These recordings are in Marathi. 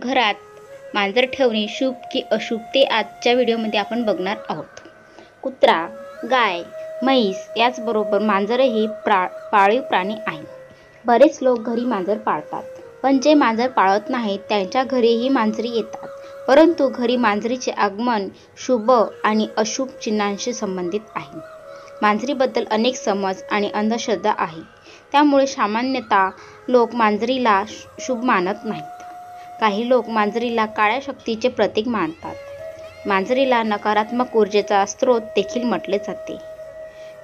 घरात मांजर ठेवणे शुभ की अशुभ ते आजच्या व्हिडिओमध्ये आपण बघणार आहोत। कुत्रा, गाय, म्हैस याचबरोबर मांजरही पाळीव प्राणी आहे। बरेच लोक घरी मांजर पाळतात, पण जे मांजर पाळत नाहीत त्यांच्या घरीही मांजरी येतात। परंतु घरी मांजरीचे आगमन शुभ आणि अशुभ चिन्हांशी संबंधित आहे। मांजरीबद्दल अनेक समज आणि अंधश्रद्धा आहे, त्यामुळे सामान्यतः लोक मांजरीला शुभ मानत नाहीत। काही लोक मांजरीला काळ्या शक्तीचे प्रतीक मानतात। मांजरीला नकारात्मक ऊर्जेचा स्रोत देखील म्हटले जाते।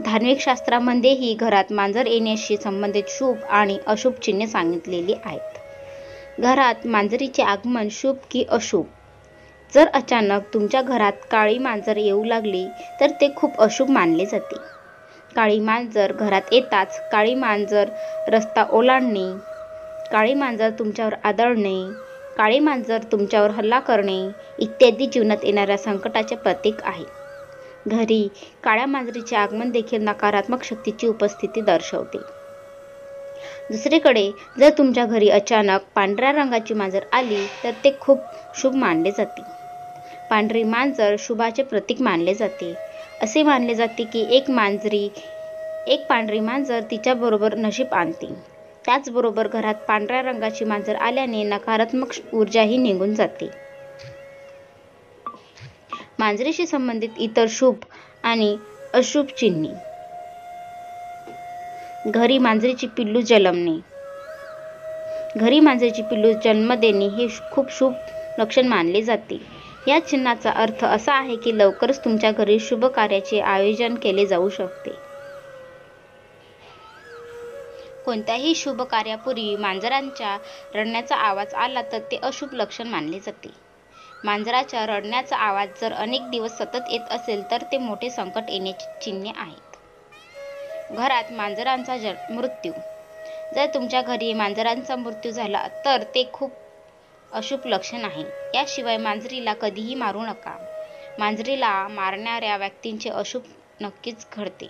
धार्मिक शास्त्रामध्येही घरात मांजर येण्याशी संबंधित शुभ आणि अशुभ चिन्हे सांगितलेली आहेत। घरात मांजरीचे आगमन शुभ की अशुभ? जर अचानक तुमच्या घरात काळी मांजर येऊ लागली तर ते खूप अशुभ मानले जाते। काळी मांजर घरात येताच काळी मांजर रस्ता ओलांडणे, काळी मांजर तुमच्यावर आदळणे, काळी मांजर तुमच्यावर हल्ला करणे इत्यादी जीवनात येणाऱ्या संकटाचे प्रतीक आहे। घरी काळ्या मांजरीचे आगमन देखील नकारात्मक शक्तीची उपस्थिती दर्शवते। दुसरीकडे जर तुमच्या घरी अचानक पांढऱ्या रंगाची मांजर आली तर ते खूप शुभ मानले जाते। पांढरी मांजर शुभाचे प्रतीक मानले जाते। असे मानले जाते की एक पांढरी मांजर तिच्याबरोबर नशीब आणते। त्याचबरोबर घरात पांढऱ्या रंगाची मांजर आल्याने नकारात्मक ऊर्जाही निघून जाते। मांजरीशी संबंधित इतर शुभ आणि अशुभ चिन्हे: घरी मांजरीची पिल्लू जन्मणे। घरी मांजरीची पिल्लू जन्म देणे हे खूप शुभ लक्षण मानले जाते। या चिन्हाचा अर्थ असा आहे की लवकरच तुमच्या घरी शुभ कार्याचे आयोजन केले जाऊ शकते। कोणत्याही शुभ कार्यापूर्वी मांजरांच्या रडण्याचा आवाज आला तर ते अशुभ लक्षण मानले जाते। मांजराच्या रडण्याचा आवाज जर अनेक दिवस सतत येत असेल तर ते मोठे संकट येण्याची चिन्हे आहेत। घरात मांजरांचा मृत्यू: जर तुमच्या घरी मांजरांचा मृत्यू झाला तर ते खूप अशुभ लक्षण आहे। याशिवाय मांजरीला कधीही मारू नका। मांजरीला मारणाऱ्या व्यक्तीचे अशुभ नक्कीच घडते।